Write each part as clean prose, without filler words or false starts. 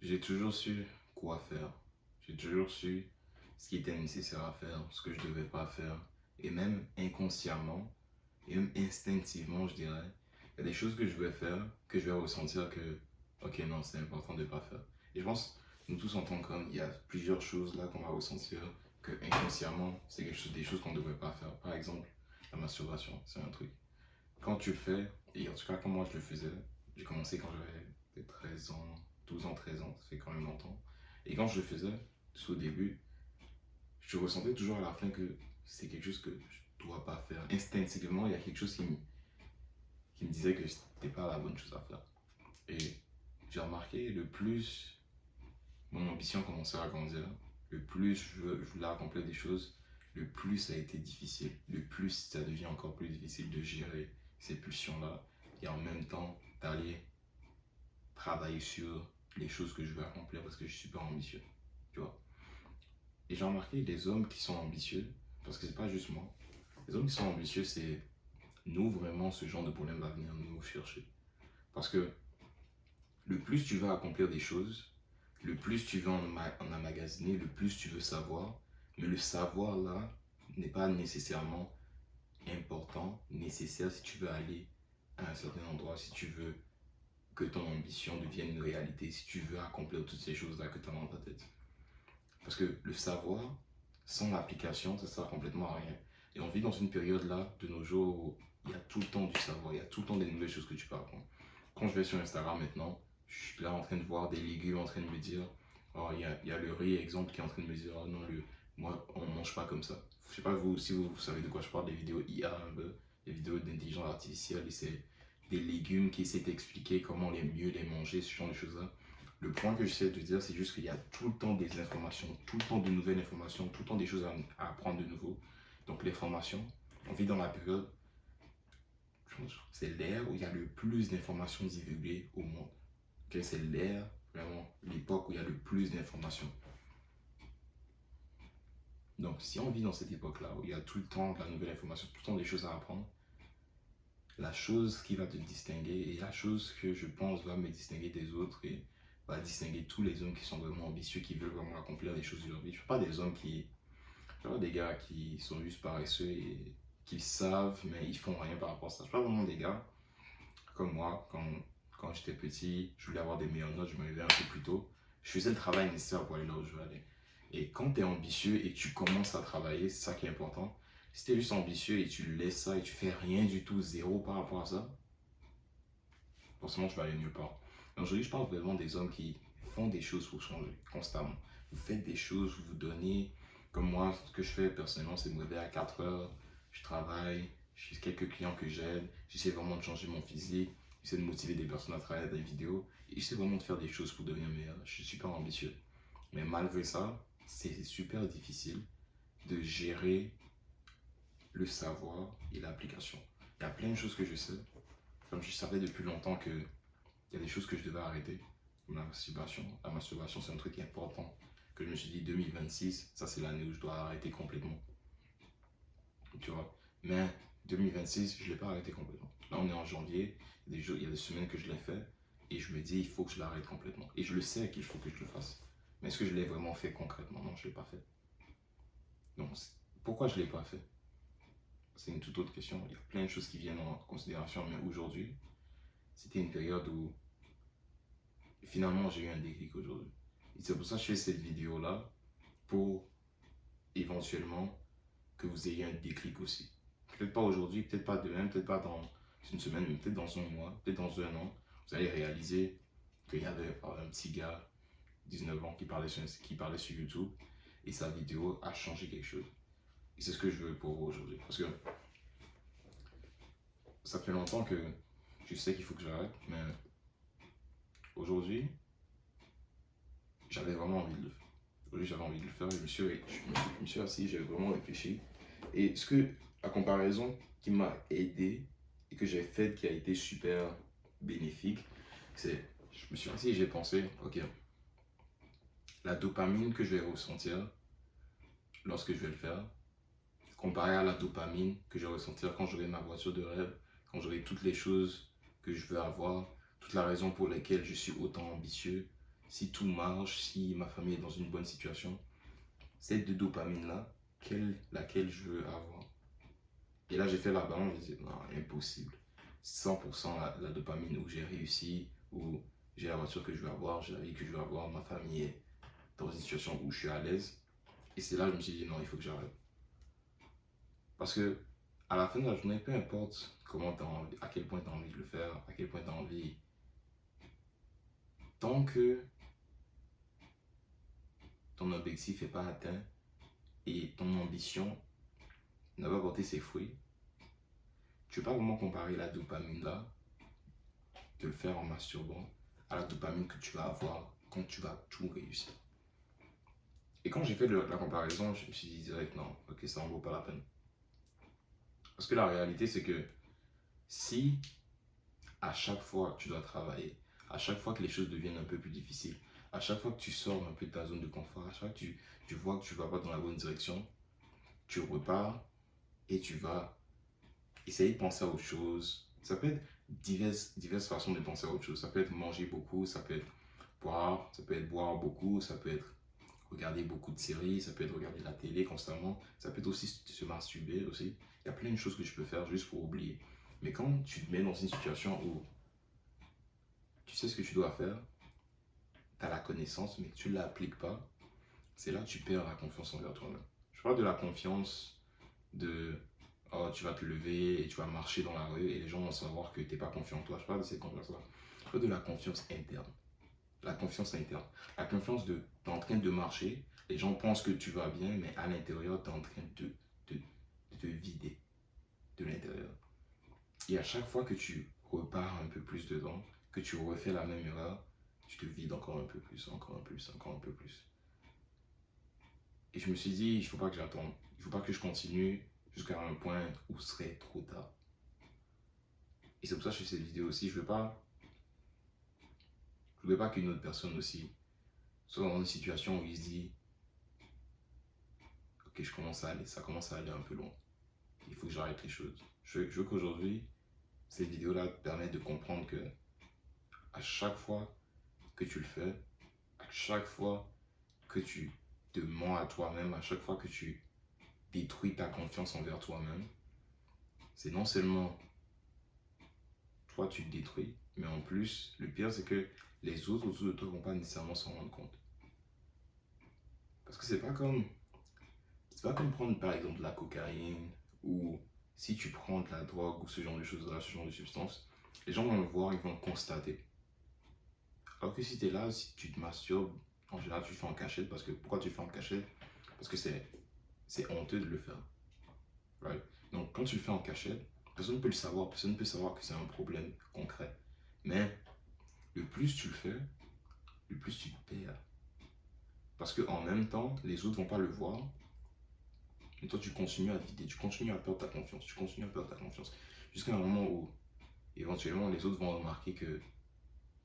J'ai toujours su quoi faire. J'ai toujours su ce qui était nécessaire à faire, ce que je ne devais pas faire. Et même inconsciemment, et même instinctivement, je dirais, il y a des choses que je vais faire, que je vais ressentir que, ok, non, c'est important de ne pas faire. Et je pense, nous tous en tant qu'hommes, il y a plusieurs choses là qu'on va ressentir que inconsciemment, c'est quelque chose, des choses qu'on ne devrait pas faire. Par exemple, la masturbation, c'est un truc. Quand tu le fais, et en tout cas, quand moi je le faisais, j'ai commencé quand j'avais peut-être 13 ans, 12 ans, 13 ans, ça fait quand même longtemps. Et quand je le faisais, tout au début, je ressentais toujours à la fin que c'est quelque chose que je ne dois pas faire. Instinctivement, il y a quelque chose qui me disait que c'était pas la bonne chose à faire. Et j'ai remarqué, le plus mon ambition commençait à grandir, le plus je voulais accomplir des choses, le plus ça a été difficile, le plus ça devient encore plus difficile de gérer ces pulsions-là et en même temps d'aller travailler sur les choses que je veux accomplir parce que je suis super ambitieux, tu vois. Et j'ai remarqué les hommes qui sont ambitieux, parce que c'est pas juste moi, les hommes qui sont ambitieux, c'est nous vraiment ce genre de problème va venir nous chercher. Parce que le plus tu veux accomplir des choses, le plus tu veux en emmagasiner, le plus tu veux savoir. Mais le savoir là n'est pas nécessairement important, nécessaire si tu veux aller à un certain endroit, si tu veux que ton ambition devienne une réalité, si tu veux accomplir toutes ces choses là que tu as dans ta tête. Parce que le savoir, sans l'application, ça sert complètement à rien. Et on vit dans une période là, de nos jours, où il y a tout le temps du savoir, il y a tout le temps des nouvelles choses que tu peux apprendre. Quand je vais sur Instagram maintenant, je suis là en train de voir des légumes en train de me dire, oh, il y a le riz, exemple, qui est en train de me dire, oh non, moi, on ne mange pas comme ça. Je sais pas vous, si vous savez de quoi je parle, des vidéos IA un peu, des vidéos d'intelligence artificielle, et c'est des légumes qui essaient d'expliquer comment les mieux les manger, ce genre de choses-là. Le point que j'essaie de dire, c'est juste qu'il y a tout le temps des informations, tout le temps de nouvelles informations, tout le temps des choses à apprendre de nouveau. Donc l'information, on vit dans la période, c'est l'ère où il y a le plus d'informations divulguées au monde. Okay? C'est l'ère, vraiment, l'époque où il y a le plus d'informations. Donc si on vit dans cette époque-là, où il y a tout le temps de la nouvelle information, tout le temps des choses à apprendre, la chose qui va te distinguer et la chose que je pense va me distinguer des autres et va distinguer tous les hommes qui sont vraiment ambitieux, qui veulent vraiment accomplir des choses de leur vie. Je ne parle pas des hommes qui, je parle des gars qui sont juste paresseux et qui savent mais ils font rien par rapport à ça. Je parle vraiment des gars comme moi, quand j'étais petit, je voulais avoir des meilleures notes, je me levais un peu plus tôt. Je faisais le travail nécessaire pour aller là où je veux aller. Et quand tu es ambitieux et que tu commences à travailler, c'est ça qui est important. Si tu es juste ambitieux et tu laisses ça et tu fais rien du tout, zéro par rapport à ça, forcément tu vas aller nulle part. Aujourd'hui, je parle vraiment des hommes qui font des choses pour changer constamment. Vous faites des choses, vous vous donnez. Comme moi, ce que je fais personnellement, c'est me lever à 4 heures, je travaille, j'ai quelques clients que j'aide, j'essaie vraiment de changer mon physique, j'essaie de motiver des personnes à travers des vidéos, et j'essaie vraiment de faire des choses pour devenir meilleur. Je suis super ambitieux. Mais malgré ça, c'est super difficile de gérer le savoir et l'application. Il y a plein de choses que je sais, comme je savais depuis longtemps que il y a des choses que je devais arrêter, comme la masturbation. La masturbation, c'est un truc important que je me suis dit 2026, ça c'est l'année où je dois arrêter complètement. Tu vois. Mais 2026, je ne l'ai pas arrêté complètement. Là, on est en janvier, il y a des jours, il y a des semaines que je l'ai fait et je me dis, il faut que je l'arrête complètement. Et je le sais qu'il faut que je le fasse. Mais est-ce que je l'ai vraiment fait concrètement? Non, je ne l'ai pas fait. Donc, pourquoi je ne l'ai pas fait? C'est une toute autre question. Il y a plein de choses qui viennent en considération, mais aujourd'hui, c'était une période où finalement j'ai eu un déclic aujourd'hui. Et c'est pour ça que je fais cette vidéo-là, pour éventuellement que vous ayez un déclic aussi. Peut-être pas aujourd'hui, peut-être pas demain, peut-être pas dans une semaine, mais peut-être dans un mois, peut-être dans un an, vous allez réaliser qu'il y avait un petit gars, 19 ans, qui parlait sur YouTube et sa vidéo a changé quelque chose. Et c'est ce que je veux pour vous aujourd'hui. Parce que ça fait longtemps que je sais qu'il faut que j'arrête, mais aujourd'hui, j'avais vraiment envie de le faire. Aujourd'hui, j'avais envie de le faire, je me suis assis, j'avais vraiment réfléchi. Et ce que, la comparaison qui m'a aidé et que j'ai faite, qui a été super bénéfique, c'est, je me suis assis et j'ai pensé, ok, la dopamine que je vais ressentir lorsque je vais le faire, comparé à la dopamine que je vais ressentir quand j'aurai ma voiture de rêve, quand j'aurai toutes les choses que je veux avoir, toute la raison pour laquelle je suis autant ambitieux, si tout marche, si ma famille est dans une bonne situation, cette de dopamine-là, laquelle je veux avoir. Et là, j'ai fait la balance, je me dis, non, impossible. 100% la dopamine où j'ai réussi, où j'ai la voiture que je veux avoir, j'ai la vie que je veux avoir, ma famille est dans une situation où je suis à l'aise. Et c'est là que je me suis dit, non, il faut que j'arrête. Parce que à la fin de la journée, peu importe comment t'as envie, à quel point tu as envie de le faire, à quel point tu as envie, tant que ton objectif n'est pas atteint et ton ambition n'a pas porté ses fruits, tu ne peux pas vraiment comparer la dopamine là, de le faire en masturbant, à la dopamine que tu vas avoir quand tu vas tout réussir. Et quand j'ai fait la comparaison, je me suis dit direct, non, ok, ça en vaut pas la peine. Parce que la réalité, c'est que si à chaque fois que tu dois travailler, à chaque fois que les choses deviennent un peu plus difficiles, à chaque fois que tu sors un peu de ta zone de confort, à chaque fois que tu vois que tu ne vas pas dans la bonne direction, tu repars et tu vas essayer de penser à autre chose. Ça peut être diverses façons de penser à autre chose. Ça peut être manger beaucoup, ça peut être boire, ça peut être boire beaucoup, ça peut être regarder beaucoup de séries, ça peut être regarder la télé constamment, ça peut être aussi se masturber aussi. Il y a plein de choses que tu peux faire juste pour oublier. Mais quand tu te mets dans une situation où tu sais ce que tu dois faire, tu as la connaissance, mais que tu ne l'appliques pas, c'est là que tu perds la confiance envers toi-même. Je parle de la confiance de oh, tu vas te lever et tu vas marcher dans la rue et les gens vont savoir que tu n'es pas confiant en toi. Je parle de cette confiance-là. Je parle de la confiance interne. La confiance interne. La confiance de tu es en train de marcher, les gens pensent que tu vas bien, mais à l'intérieur, tu es en train de te vider de l'intérieur. Et à chaque fois que tu repars un peu plus dedans, que tu refais la même erreur, tu te vides encore un peu plus, encore un peu plus, encore un peu plus. Et je me suis dit, il ne faut pas que j'attende. Il ne faut pas que je continue jusqu'à un point où ce serait trop tard. Et c'est pour ça que je fais cette vidéo aussi. Je veux pas qu'une autre personne aussi soit dans une situation où il se dit, ok, ça commence à aller un peu loin. Il faut que j'arrête les choses. Je veux qu'aujourd'hui, cette vidéo-là te permette de comprendre que à chaque fois que tu le fais, à chaque fois que tu te mens à toi-même, à chaque fois que tu détruis ta confiance envers toi-même, c'est non seulement toi tu te détruis, mais en plus, le pire c'est que les autres autour de toi ne vont pas nécessairement s'en rendre compte. Parce que c'est pas comme prendre par exemple de la cocaïne ou si tu prends de la drogue ou ce genre de choses-là, ce genre de substances, les gens vont le voir, ils vont le constater. Alors que si tu es là, si tu te masturbes, en général tu le fais en cachette parce que pourquoi tu le fais en cachette? Parce que c'est honteux de le faire. Right? Donc quand tu le fais en cachette, personne ne peut le savoir, personne ne peut savoir que c'est un problème concret. Mais le plus tu le fais, le plus tu te perds. Parce qu'en même temps, les autres ne vont pas le voir. Et toi, tu continues à vider, tu continues à perdre ta confiance, tu continues à perdre ta confiance. Jusqu'à un moment où, éventuellement, les autres vont remarquer que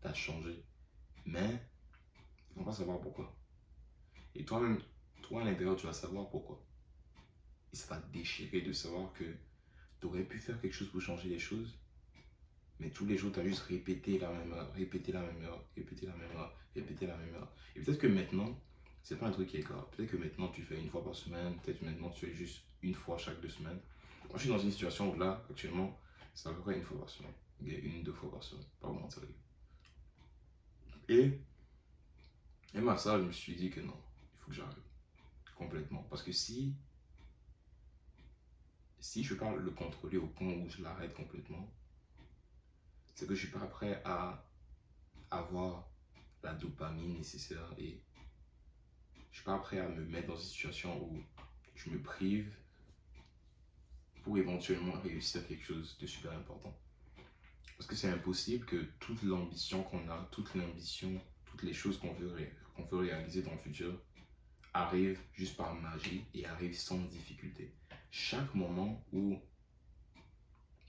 tu as changé. Mais ils ne vont pas savoir pourquoi. Et toi-même, toi à l'intérieur, tu vas savoir pourquoi. Et ça va te déchirer de savoir que tu aurais pu faire quelque chose pour changer les choses. Mais tous les jours, tu as juste répété la même erreur, répété la même erreur, répété la même erreur, répété la même erreur. Et peut-être que maintenant, c'est pas un truc qui est grave. Peut-être que maintenant, tu fais une fois par semaine, peut-être maintenant, tu fais juste une fois chaque 2 semaines. Moi, je suis dans une situation où là, actuellement, c'est à peu près une fois par semaine. Une, 2 fois par semaine, pas vraiment sérieux. Et même à ça, je me suis dit que non, il faut que j'arrête complètement. Parce que si je ne peux pas le contrôler au point où je l'arrête complètement, c'est que je ne suis pas prêt à avoir la dopamine nécessaire et je suis pas prêt à me mettre dans une situation où je me prive pour éventuellement réussir quelque chose de super important. Parce que c'est impossible que toute l'ambition qu'on a, toute l'ambition, toutes les choses qu'on veut réaliser dans le futur arrivent juste par magie et arrivent sans difficulté. Chaque moment où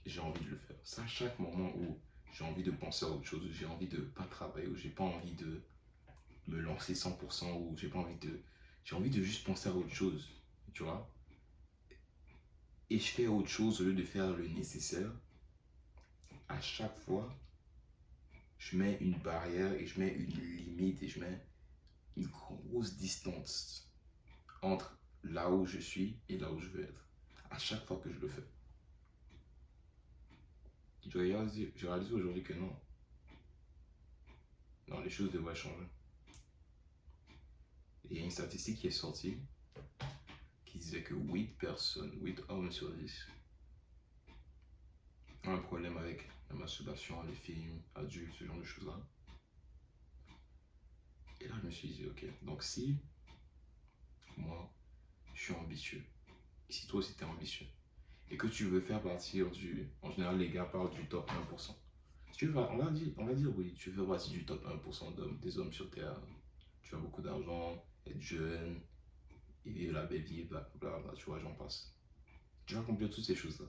j'ai envie de le faire, ça, chaque moment où j'ai envie de penser à autre chose, où j'ai envie de pas travailler, où j'ai pas envie de me lancer 100%, où j'ai envie de juste penser à autre chose, tu vois. Et je fais autre chose au lieu de faire le nécessaire, à chaque fois, je mets une barrière et je mets une limite et je mets une grosse distance entre là où je suis et là où je veux être. À chaque fois que je le fais. Je réalise aujourd'hui que non. Non, les choses devraient changer. Et il y a une statistique qui est sortie qui disait que 8 hommes sur 10 ont un problème avec la masturbation, les films, adultes, ce genre de choses-là. Et là, je me suis dit, ok, donc si moi, je suis ambitieux, et si toi aussi tu es ambitieux, et que tu veux faire partir du... En général, les gars parlent du top 1%. Si tu veux, on va dire oui, tu veux faire partie du top 1% des hommes sur Terre. Tu as beaucoup d'argent, être jeune, et vivre la belle vie, blablabla, tu vois, j'en passe. Tu vas accomplir toutes ces choses-là.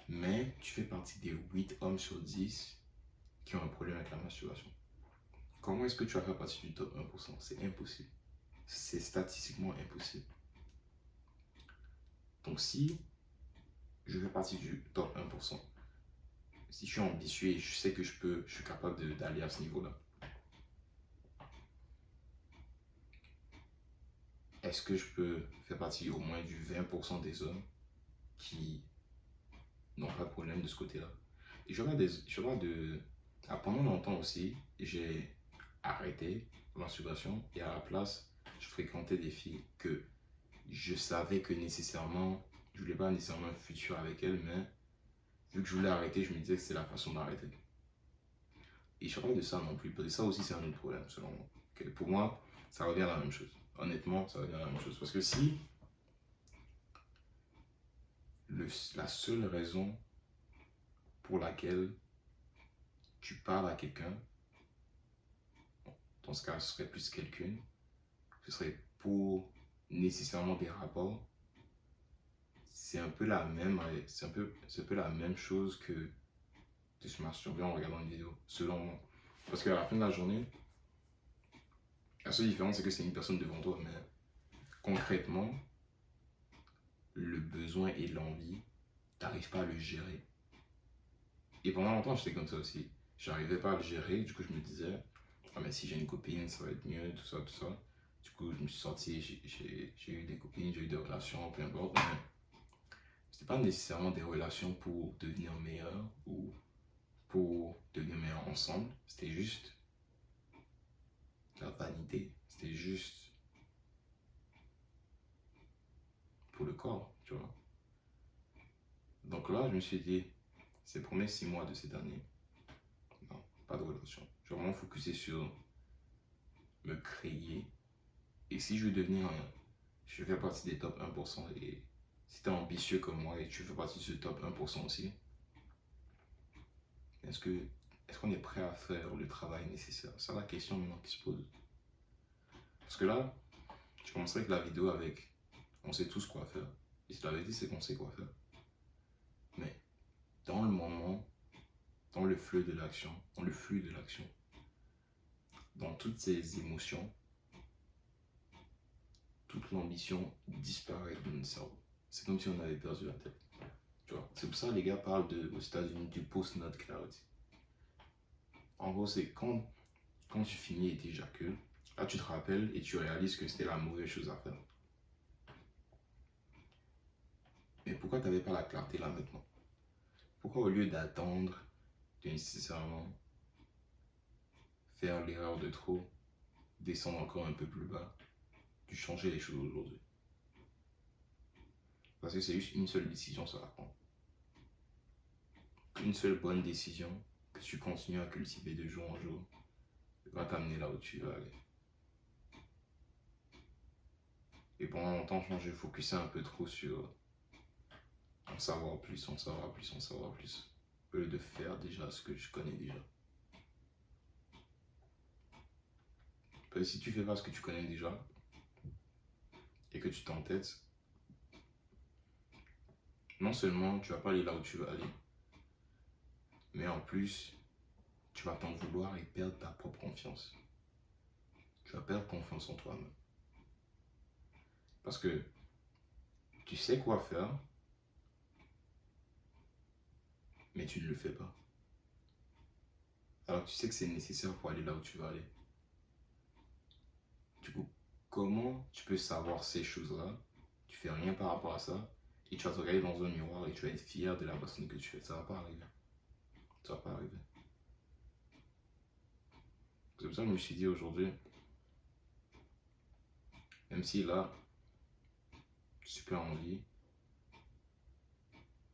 Mais tu fais partie des 8 hommes sur 10 qui ont un problème avec la masturbation. Comment est-ce que tu vas faire partie du top 1%? C'est impossible. C'est statistiquement impossible. Donc si je fais partie du top 1%, si je suis ambitieux et je sais que je suis capable d'aller à ce niveau-là, est-ce que je peux faire partie au moins du 20% des hommes qui n'ont pas de problème de ce côté-là? Et pendant longtemps aussi, j'ai arrêté la masturbation et à la place, je fréquentais des filles que je savais que nécessairement, je voulais pas nécessairement un futur avec elles, mais vu que je voulais arrêter, je me disais que c'est la façon d'arrêter. Et je parle de ça non plus, parce que ça aussi c'est un autre problème selon moi. Okay? Pour moi, ça revient à la même chose. Honnêtement, ça revient à la même chose. Parce que si la seule raison pour laquelle tu parles à quelqu'un, dans ce cas, ce serait plus quelqu'une, ce serait pour nécessairement des rapports, c'est un peu la même, c'est un peu la même chose que de se masturber en regardant une vidéo, selon moi. Parce qu'à la fin de la journée, la seule différence, c'est que c'est une personne devant toi, mais concrètement, le besoin et l'envie, t'arrives pas à le gérer. Et pendant longtemps, j'étais comme ça aussi. J'arrivais pas à le gérer, du coup, je me disais, ah, mais si j'ai une copine, ça va être mieux, tout ça, tout ça. Du coup, je me suis sorti, j'ai eu des copines, j'ai eu des relations, peu importe. Mais c'était pas nécessairement des relations pour devenir meilleur ou pour devenir meilleur ensemble. C'était juste la vanité. C'était juste pour le corps, tu vois. Donc là, je me suis dit, ces premiers 6 mois de cette année, non, pas de relation. Je vais vraiment focuser sur me créer. Et si je veux devenir je fais partie des top 1%, et si tu es ambitieux comme moi et tu fais partie de ce top 1% aussi, est-ce que est-ce qu'on est prêt à faire le travail nécessaire? C'est la question maintenant qui se pose. Parce que là, je commencerai avec la vidéo avec on sait tous quoi faire. Et si la vérité, c'est qu'on sait quoi faire. Mais dans le moment, dans le flux de l'action, dans toutes ces émotions, toute l'ambition disparaît de notre cerveau. C'est comme si on avait perdu la tête. Tu vois? C'est pour ça que les gars parlent aux États-Unis du post-nut clarity. En gros, c'est quand tu finis et t'éjacules, là tu te rappelles et tu réalises que c'était la mauvaise chose à faire. Mais pourquoi tu n'avais pas la clarté là maintenant? Pourquoi au lieu d'attendre de nécessairement faire l'erreur de trop, descendre encore un peu plus bas, tu changeais les choses aujourd'hui? Parce que c'est juste une seule décision, ça va prendre. Une seule bonne décision que tu continues à cultiver de jour en jour va t'amener là où tu veux aller. Et pendant longtemps, je focusais un peu trop sur en savoir plus, en savoir plus, en savoir plus, au lieu de faire déjà ce que je connais déjà. Parce que si tu fais pas ce que tu connais déjà et que tu t'entêtes, non seulement tu vas pas aller là où tu veux aller, mais en plus, tu vas t'en vouloir et perdre ta propre confiance. Tu vas perdre confiance en toi-même. Parce que tu sais quoi faire, mais tu ne le fais pas. alors que tu sais que c'est nécessaire pour aller là où tu vas aller. Du coup, comment tu peux savoir ces choses-là? Tu fais rien par rapport à ça et tu vas te regarder dans un miroir et tu vas être fier de la personne que tu es. Ça va pas arriver. Ça va pas arriver. C'est pour ça que je me suis dit aujourd'hui, même si là, super envie,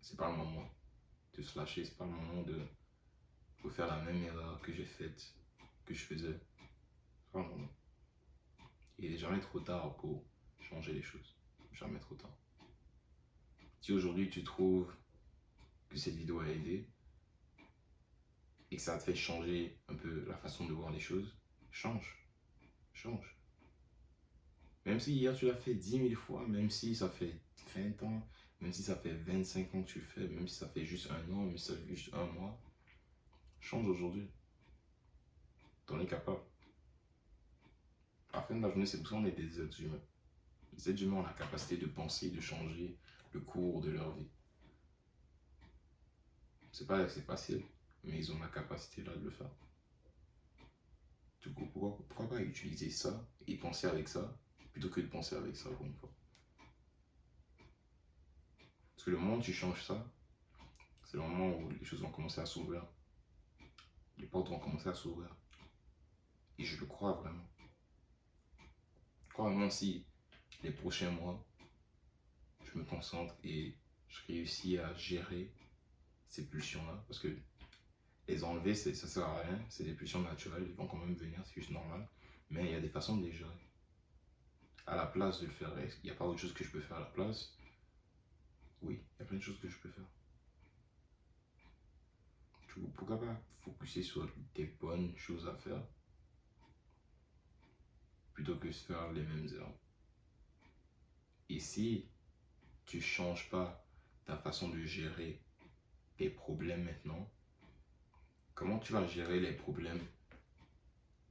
c'est pas le moment de se lâcher, c'est pas le moment de faire la même erreur que j'ai faite, que je faisais. C'est pas le moment. Il n'est jamais trop tard pour changer les choses. Jamais trop tard. Si aujourd'hui tu trouves que cette vidéo a aidé et que ça te fait changer un peu la façon de voir les choses, change. Change. Même si hier tu l'as fait 10 000 fois, même si ça fait 20 ans, même si ça fait 25 ans que tu le fais, même si ça fait juste un an, même si ça fait juste un mois, change aujourd'hui. T'en es capable. À la fin de la journée, c'est pour ça qu'on est des êtres humains. Les êtres humains ont la capacité de penser, de changer le cours de leur vie. C'est facile, mais ils ont la capacité là de le faire. Du coup, pourquoi pas utiliser ça et penser avec ça plutôt que de penser avec ça pour une fois. Parce que le moment où tu changes ça, c'est le moment où les choses vont commencer à s'ouvrir. Les portes vont commencer à s'ouvrir. Et je le crois vraiment. Je crois vraiment si les prochains mois, je me concentre et je réussis à gérer ces pulsions-là. Parce que les enlever, ça sert à rien. C'est des pulsions naturelles, ils vont quand même venir, c'est juste normal. Mais il y a des façons de les gérer. À la place de le faire, il n'y a pas autre chose que je peux faire à la place. Oui, il y a plein de choses que je peux faire. Pourquoi pas focuser sur des bonnes choses à faire plutôt que de faire les mêmes erreurs. Et si tu ne changes pas ta façon de gérer tes problèmes maintenant, comment tu vas gérer les problèmes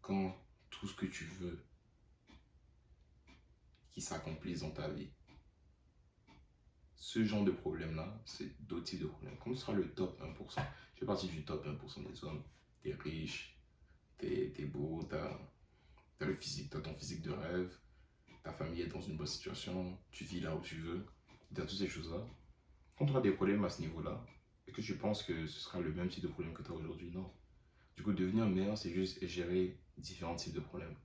quand tout ce que tu veux qui s'accomplisse dans ta vie? Ce genre de problème-là, c'est d'autres types de problèmes. Quand tu seras le top 1%, je fais partie du top 1% des hommes, t'es riche, t'es beau, t'as le physique, t'as ton physique de rêve, ta famille est dans une bonne situation, tu vis là où tu veux, t'as toutes ces choses-là. Quand tu auras des problèmes à ce niveau-là, est-ce que tu penses que ce sera le même type de problème que tu as aujourd'hui? Non. Du coup, devenir meilleur, c'est juste gérer différents types de problèmes.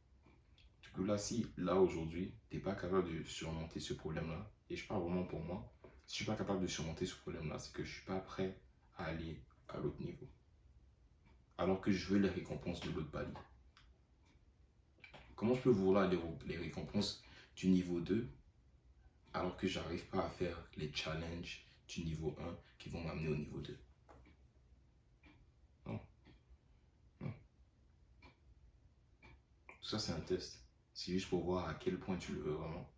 Du coup, là, si, là, aujourd'hui, tu n'es pas capable de surmonter ce problème-là, et je parle vraiment pour moi, si je ne suis pas capable de surmonter ce problème-là, c'est que je ne suis pas prêt à aller à l'autre niveau. Alors que je veux les récompenses de l'autre palier. Comment je peux vouloir les récompenses du niveau 2 alors que j'arrive pas à faire les challenges du niveau 1 qui vont m'amener au niveau 2? Non. Non. Tout ça, c'est un test. C'est juste pour voir à quel point tu le veux vraiment.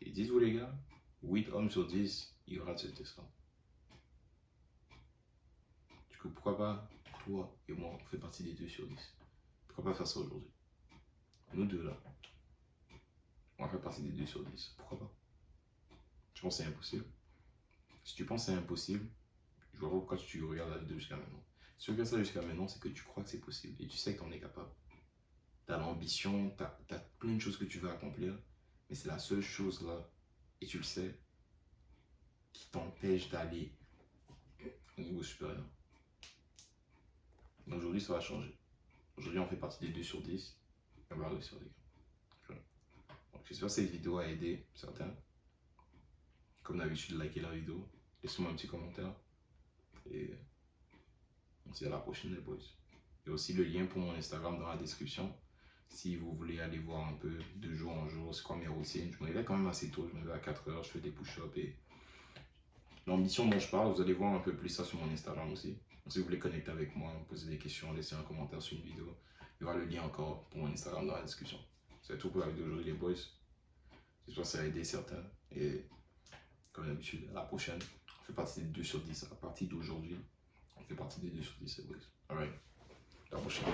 Et dites-vous les gars, 8 hommes sur 10, il y aura de ce test-là. Du coup, pourquoi pas toi et moi, on fait partie des 2 sur 10? Pourquoi pas faire ça aujourd'hui? Nous deux là, on va faire partie des 2 sur 10. Pourquoi pas? Tu penses que c'est impossible? Si tu penses que c'est impossible, je vois pas pourquoi tu regardes la vidéo jusqu'à maintenant. Si tu regardes ça jusqu'à maintenant, c'est que tu crois que c'est possible et tu sais que tu en es capable. Tu as l'ambition, tu as plein de choses que tu veux accomplir, mais c'est la seule chose là, et tu le sais, qui t'empêche d'aller au niveau supérieur. Mais aujourd'hui, ça va changer. Aujourd'hui, on fait partie des 2 sur 10 et on va réussir, les gars. Donc, j'espère que cette vidéo a aidé certains. Comme d'habitude, likez la vidéo, laissez-moi un petit commentaire et on se dit à la prochaine, les boys. Il y a aussi le lien pour mon Instagram dans la description. Si vous voulez aller voir un peu de jour en jour, c'est quoi mes routines. Je me réveille quand même assez tôt, je me réveille à 4 heures, je fais des push-ups et l'ambition dont je parle, vous allez voir un peu plus ça sur mon Instagram aussi. Donc, si vous voulez connecter avec moi, poser des questions, laisser un commentaire sur une vidéo, il y aura le lien encore pour mon Instagram dans la description. C'est tout pour la vidéo d'aujourd'hui les boys. J'espère que ça a aidé certains et comme d'habitude, à la prochaine. On fait partie des 2 sur 10 à partir d'aujourd'hui. On fait partie des 2 sur 10 les boys. Alright, à la prochaine.